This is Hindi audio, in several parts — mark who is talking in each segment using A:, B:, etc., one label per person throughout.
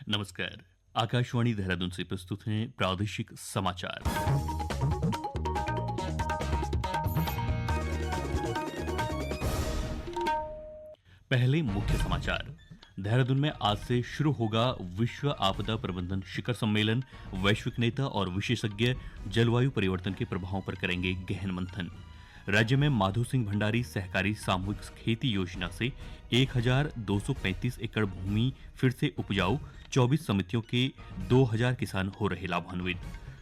A: नमस्कार। आकाशवाणी देहरादून से प्रस्तुत हैं प्रादेशिक समाचार। पहले मुख्य समाचार। देहरादून में आज से शुरू होगा विश्व आपदा प्रबंधन शिखर सम्मेलन। वैश्विक नेता और विशेषज्ञ जलवायु परिवर्तन के प्रभावों पर करेंगे गहन मंथन। राज्य में माधो सिंह भंडारी सहकारी सामूहिक खेती योजना से 1235 एकड़ भूमि फिर से उपजाऊ। 24 समितियों के 2000 किसान हो रहे लाभान्वित।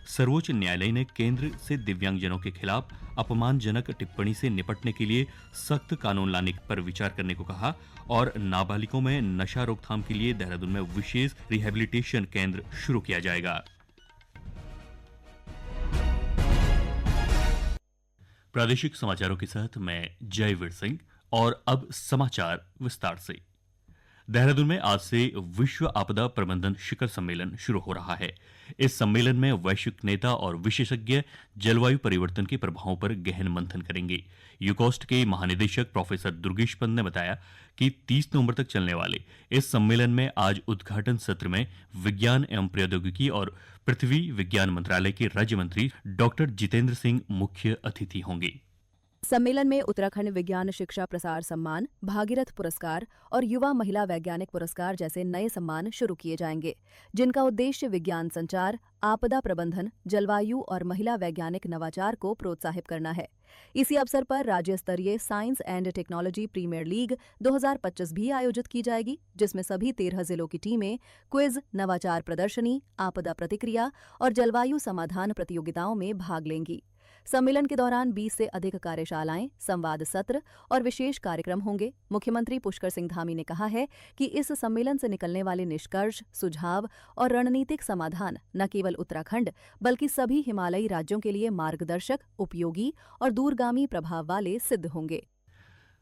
A: सर्वोच्च न्यायालय ने केंद्र से दिव्यांगजनों के खिलाफ अपमानजनक टिप्पणी से निपटने के लिए सख्त कानून लाने पर विचार करने को कहा और नाबालिगों में नशा रोकथाम के लिए देहरादून में विशेष रिहैबिलिटेशन केंद्र शुरू किया जाएगा। प्रादेशिक समाचारों के साथ मैं जयवीर सिंह और अब समाचार विस्तार से। देहरादून में आज से विश्व आपदा प्रबंधन शिखर सम्मेलन शुरू हो रहा है। इस सम्मेलन में वैश्विक नेता और विशेषज्ञ जलवायु परिवर्तन के प्रभावों पर गहन मंथन करेंगे। यूकोस्ट के महानिदेशक प्रोफेसर दुर्गेश पंत ने बताया कि 30 नवंबर तक चलने वाले इस सम्मेलन में आज उद्घाटन सत्र में विज्ञान एवं प्रौद्योगिकी और पृथ्वी विज्ञान मंत्रालय के राज्य मंत्री डॉक्टर जितेंद्र सिंह मुख्य अतिथि होंगे।
B: सम्मेलन में उत्तराखंड विज्ञान शिक्षा प्रसार सम्मान, भागीरथ पुरस्कार और युवा महिला वैज्ञानिक पुरस्कार जैसे नए सम्मान शुरू किए जाएंगे, जिनका उद्देश्य विज्ञान संचार, आपदा प्रबंधन, जलवायु और महिला वैज्ञानिक नवाचार को प्रोत्साहित करना है। इसी अवसर पर राज्य स्तरीय science and technology premier league 2025 भी आयोजित की जाएगी, जिसमें सभी 13 जिलों की टीमें क्विज, नवाचार प्रदर्शनी, आपदा प्रतिक्रिया और जलवायु समाधान प्रतियोगिताओं में भाग लेंगी। सम्मेलन के दौरान 20 से अधिक कार्यशालाएं, संवाद सत्र और विशेष कार्यक्रम होंगे। मुख्यमंत्री पुष्कर सिंह धामी ने कहा है कि इस सम्मेलन से निकलने वाले निष्कर्ष, सुझाव और रणनीतिक समाधान न केवल उत्तराखंड बल्कि सभी हिमालयी राज्यों के लिए मार्गदर्शक, उपयोगी और दूरगामी प्रभाव वाले सिद्ध होंगे।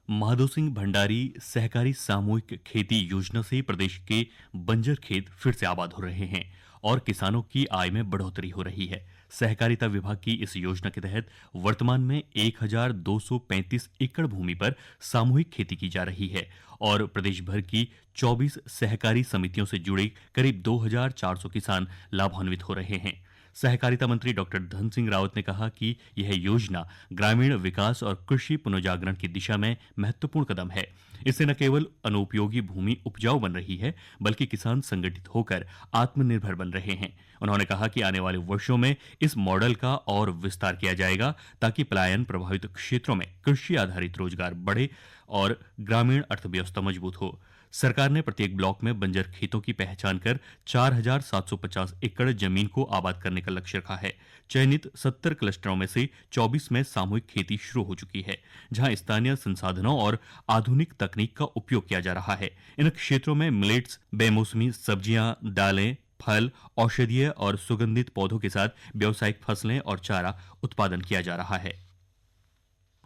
A: माधो सिंह भंडारी सहकारी सामूहिक खेती योजना से प्रदेश के बंजर खेत फिर से आबाद हो रहे हैं और किसानों की आय में बढ़ोतरी हो रही है। सहकारिता विभाग की इस योजना के तहत वर्तमान में 1235 एकड़ भूमि पर सामूहिक खेती की जा रही है और प्रदेश भर की 24 सहकारी समितियों से जुड़े करीब 2400 किसान लाभान्वित हो रहे हैं। सहकारिता मंत्री डॉक्टर धन सिंह रावत ने कहा कि यह योजना ग्रामीण विकास और कृषि पुनर्जागरण की दिशा में महत्वपूर्ण कदम है। इससे न केवल अनुपयोगी भूमि उपजाऊ बन रही है बल्कि किसान संगठित होकर आत्मनिर्भर बन रहे हैं। उन्होंने कहा कि आने वाले वर्षों में इस मॉडल का और विस्तार किया जाएगा ताकि पलायन प्रभावित क्षेत्रों में कृषि आधारित रोजगार बढ़े और ग्रामीण अर्थव्यवस्था मजबूत हो। सरकार ने प्रत्येक ब्लॉक में बंजर खेतों की पहचान कर 4750 एकड़ जमीन को आबाद करने का लक्ष्य रखा है। चयनित 70 क्लस्टरों में से 24 में सामूहिक खेती शुरू हो चुकी है, जहां स्थानीय संसाधनों और आधुनिक तकनीक का उपयोग किया जा रहा है। इन क्षेत्रों में मिलेट्स, बेमौसमी सब्जियां, दालें, फल, औषधीय और सुगंधित पौधों के साथ व्यावसायिक फसलें और चारा उत्पादन किया जा रहा है।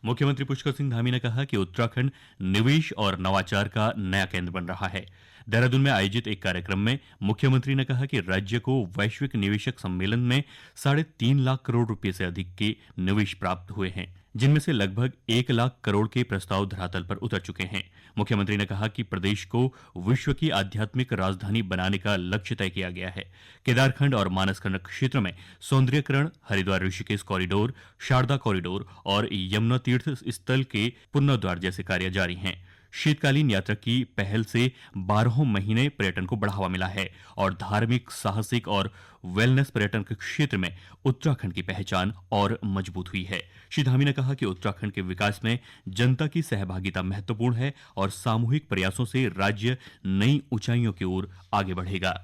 A: मुख्यमंत्री पुष्कर सिंह धामी ने कहा कि उत्तराखंड निवेश और नवाचार का नया केंद्र बन रहा है। देहरादून में आयोजित एक कार्यक्रम में मुख्यमंत्री ने कहा कि राज्य को वैश्विक निवेशक सम्मेलन में 3.5 लाख करोड़ रुपए से अधिक के निवेश प्राप्त हुए हैं, जिनमें से लगभग 1 लाख करोड़ के प्रस्ताव धरातल पर उतर चुके हैं। मुख्यमंत्री ने कहा कि प्रदेश को विश्व की आध्यात्मिक राजधानी बनाने का लक्ष्य तय किया गया है। केदारखंड और मानसखंड क्षेत्र में सौंदर्यीकरण, हरिद्वार ऋषिकेश कॉरिडोर, शारदा कॉरिडोर और यमुना तीर्थ स्थल के पुनर्द्वार जैसे कार्य जारी हैं। शीतकालीन यात्रा की पहल से 12 महीने पर्यटन को बढ़ावा मिला है और धार्मिक, साहसिक और वेलनेस पर्यटन के क्षेत्र में उत्तराखंड की पहचान और मजबूत हुई है। श्री धामी ने कहा कि उत्तराखंड के विकास में जनता की सहभागिता महत्वपूर्ण है और सामूहिक प्रयासों से राज्य नई ऊंचाइयों की ओर आगे बढ़ेगा।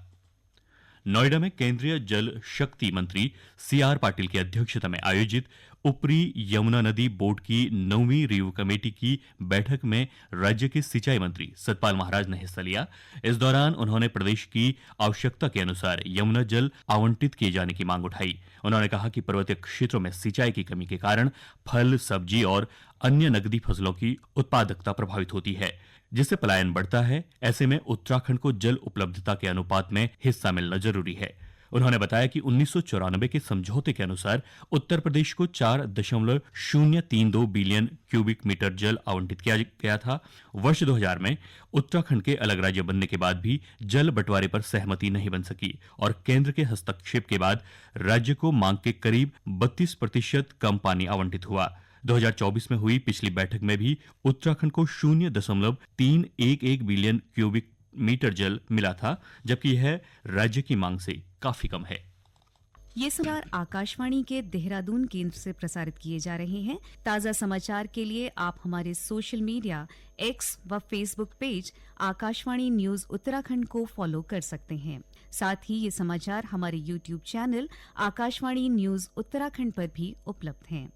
A: नोएडा में केंद्रीय जल शक्ति मंत्री सीआर पाटिल की अध्यक्षता में आयोजित ऊपरी यमुना नदी बोर्ड की 9वीं रिव्यू कमेटी की बैठक में राज्य के सिंचाई मंत्री सतपाल महाराज ने हिस्सा लिया। इस दौरान उन्होंने प्रदेश की आवश्यकता के अनुसार यमुना जल आवंटित किए जाने की मांग उठाई। उन्होंने कहा कि पर्वतीय क्षेत्रों में सिंचाई की कमी के कारण फल, सब्जी और अन्य नकदी फसलों की उत्पादकता प्रभावित होती है, जिससे पलायन बढ़ता है। ऐसे में उत्तराखंड को जल उपलब्धता के अनुपात में हिस्सा मिलना जरूरी है। उन्होंने बताया कि 1994 के समझौते के अनुसार उत्तर प्रदेश को 4.032 बिलियन क्यूबिक मीटर जल आवंटित किया गया था। वर्ष 2000 में उत्तराखंड के अलग राज्य बनने के बाद भी जल बंटवारे पर सहमति नहीं बन सकी और केंद्र के हस्तक्षेप के बाद राज्य को मांग के करीब 32% कम पानी आवंटित हुआ। 2024 में हुई पिछली बैठक में भी उत्तराखंड को 0.311 बिलियन क्यूबिक मीटर जल मिला था, जबकि यह राज्य की मांग से काफी कम है।
C: ये समाचार आकाशवाणी के देहरादून केंद्र से प्रसारित किए जा रहे हैं। ताज़ा समाचार के लिए आप हमारे सोशल मीडिया एक्स व Facebook page Akashvani news Uttarakhand को फॉलो कर सकते हैं। साथ ही ये समाचार हमारे YouTube channel Akashvani news Uttarakhand पर भी उपलब्ध हैं।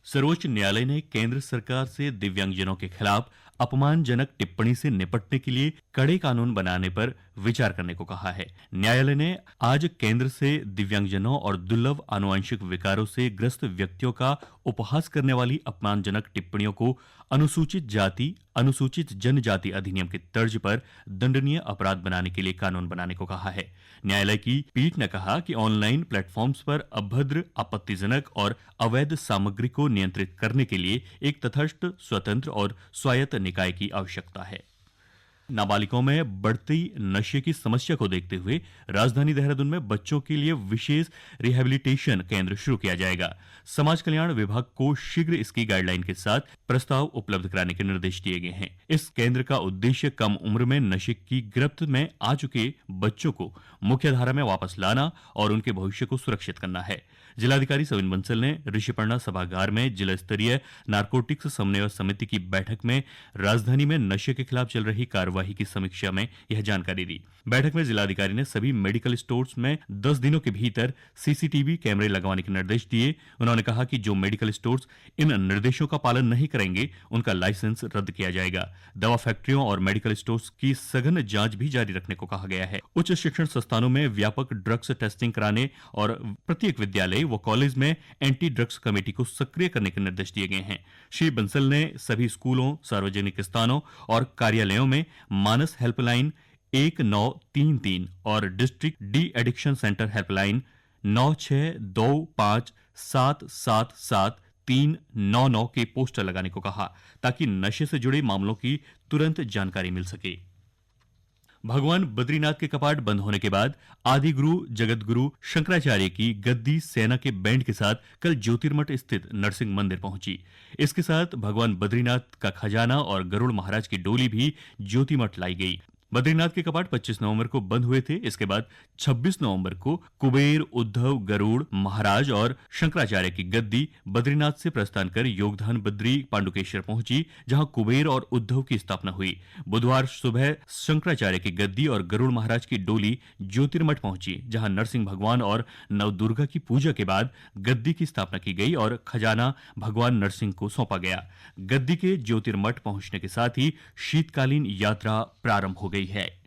A: सर्वोच्च न्यायालय ने केंद्र सरकार से दिव्यांगजनों के खिलाफ अपमानजनक टिप्पणी से निपटने के लिए कड़े कानून बनाने पर विचार करने को कहा है। न्यायालय ने आज केंद्र से दिव्यांगजनों और दुर्लभ आनुवंशिक विकारों से ग्रस्त व्यक्तियों का उपहास करने वाली अपमानजनक टिप्पणियों को अनुसूचित जाति अनुसूचित जनजाति अधिनियम के तर्ज पर दंडनीय अपराध बनाने के लिए कानून बनाने को कहा है। न्यायालय की पीठ ने कहा कि ऑनलाइन प्लेटफॉर्म्स पर अभद्र, आपत्तिजनक और अवैध सामग्री को नियंत्रित करने के लिए एक तटस्थ, स्वतंत्र और स्वायत्त निकाय की आवश्यकता है। नाबालिगों में बढ़ती नशे की समस्या को देखते हुए राजधानी देहरादून में बच्चों के लिए विशेष रिहैबिलिटेशन केंद्र शुरू किया जाएगा। समाज कल्याण विभाग को शीघ्र इसकी गाइडलाइन के साथ प्रस्ताव उपलब्ध कराने के निर्देश दिए गए हैं। इस केंद्र का उद्देश्य कम उम्र में नशे की गिरफ्त में आ चुके बच्चों को मुख्यधारा में वापस लाना और उनके भविष्य को सुरक्षित करना है। जिलाधिकारी सविन बंसल ने ऋषिपर्णा सभागार में जिला स्तरीय नारकोटिक्स समन्वय समिति की बैठक में राजधानी में नशे के खिलाफ चल रही कार्यवाही की समीक्षा में यह जानकारी दी। बैठक में जिलाधिकारी ने सभी मेडिकल स्टोर्स में 10 दिनों के भीतर सीसीटीवी कैमरे लगवाने के निर्देश दिए। उन्होंने कहा कि जो मेडिकल स्टोर्स इन निर्देशों का पालन नहीं करेंगे उनका लाइसेंस रद्द किया जाएगा। दवा फैक्ट्रियों और मेडिकल स्टोर्स की सघन जांच भी जारी रखने को कहा गया है। उच्च शिक्षण संस्थानों में व्यापक ड्रग्स टेस्टिंग कराने और प्रत्येक विद्यालय व कॉलेज में एंटी ड्रग्स कमेटी को सक्रिय करने के निर्देश दिए गए हैं। श्री बंसल ने सभी स्कूलों, सार्वजनिक स्थानों और कार्यालयों में मानस हेल्पलाइन 1933 और district de addiction centre helpline 9625777399 के पोस्टर लगाने को कहा ताकि नशे से जुड़े मामलों की तुरंत जानकारी मिल सके। भगवान बद्रीनाथ के कपाट बंद होने के बाद आदि गुरु जगत गुरु शंकराचार्य की गद्दी सेना के बैंड के साथ कल ज्योतिर्मठ स्थित नरसिंह मंदिर पहुंची। इसके साथ भगवान बद्रीनाथ का खजाना और गरुड़ महाराज की डोली भी ज्योतिर्मठ लाई गई। बद्रीनाथ के कपाट 25 नवंबर को बंद हुए थे। इसके बाद 26 नवंबर को कुबेर, उद्धव, गरुड़ महाराज और शंकराचार्य की गद्दी बद्रीनाथ से प्रस्थान कर योगधान बद्री पांडुकेश्वर पहुंची, जहां कुबेर और उद्धव की स्थापना हुई। बुधवार सुबह शंकराचार्य की गद्दी और गरुड़ महाराज की डोली ज्योतिर्मठ पहुंची, जहां नरसिंह भगवान और नवदुर्गा की पूजा के बाद गद्दी की स्थापना की गई और खजाना भगवान नरसिंह को सौंपा गया। गद्दी के ज्योतिर्मठ पहुंचने के साथ ही शीतकालीन यात्रा प्रारंभ हो गई है।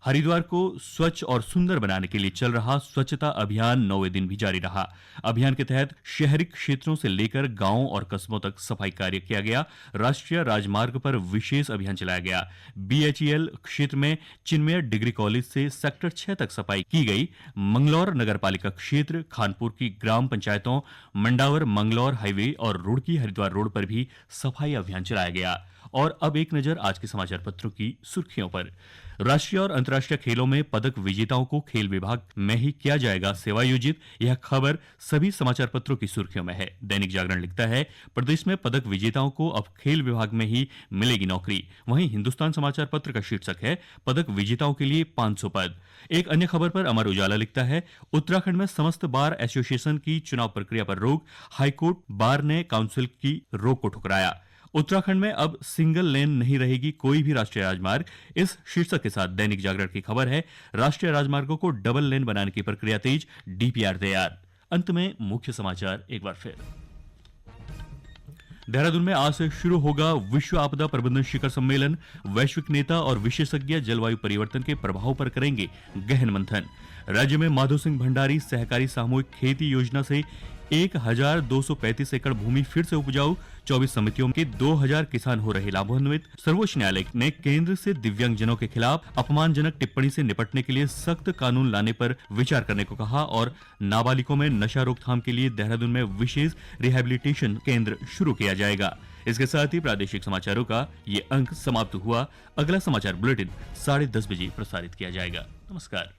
A: हरिद्वार को स्वच्छ और सुंदर बनाने के लिए चल रहा स्वच्छता अभियान 9वें दिन भी जारी रहा। अभियान के तहत शहरी क्षेत्रों से लेकर गांवों और कस्बों तक सफाई कार्य किया गया। राष्ट्रीय राजमार्ग पर विशेष अभियान चलाया गया। बीएचईएल क्षेत्र में चिन्मय डिग्री कॉलेज से सेक्टर 6 तक सफाई की गई। मंगलौर नगरपालिका क्षेत्र, खानपुर की ग्राम पंचायतों, मंडावर मंगलौर हाईवे और रुड़की हरिद्वार रोड पर भी सफाई अभियान चलाया गया। और अब एक नजर आज के समाचार पत्रों की सुर्खियों पर। राष्ट्रीय और अंतर्राष्ट्रीय खेलों में पदक विजेताओं को खेल विभाग में ही किया जाएगा सेवायोजित। यह खबर सभी समाचार पत्रों की सुर्खियों में है। दैनिक जागरण लिखता है, प्रदेश में पदक विजेताओं को अब खेल विभाग में ही मिलेगी नौकरी। वहीं हिंदुस्तान समाचार पत्र का शीर्षक है, पदक विजेताओं के लिए 500 पद। एक अन्य खबर पर अमर उजाला लिखता है, उत्तराखंड में समस्त बार एसोसिएशन की चुनाव प्रक्रिया पर रोक। हाईकोर्ट बार ने काउंसिल की रोक को ठुकराया। उत्तराखंड में अब सिंगल लेन नहीं रहेगी कोई भी राष्ट्रीय राजमार्ग। इस शीर्षक के साथ दैनिक जागरण की खबर है, राष्ट्रीय राजमार्गों को डबल लेन बनाने की प्रक्रिया तेज, डीपीआर तैयार। अंत में मुख्य समाचार एक बार फिर। देहरादून में आज से शुरू होगा विश्व आपदा प्रबंधन शिखर सम्मेलन। वैश्विक नेता और विशेषज्ञ जलवायु परिवर्तन के प्रभाव पर करेंगे गहन मंथन। राज्य में माधो सिंह भंडारी सहकारी सामूहिक खेती योजना से 1235 एकड़ भूमि फिर से उपजाऊ, 24 समितियों के 2000 किसान हो रहे लाभान्वित। सर्वोच्च न्यायालय ने केंद्र से दिव्यांगजनों के खिलाफ अपमानजनक टिप्पणी से निपटने के लिए सख्त कानून लाने पर विचार करने को कहा और नाबालिगों में नशा रोकथाम के लिए देहरादून में विशेष रिहैबिलिटेशन केंद्र शुरू किया जाएगा। इसके साथ ही प्रादेशिक समाचारों का ये अंक समाप्त हुआ। अगला समाचार बुलेटिन 10:30 बजे प्रसारित किया जाएगा। नमस्कार।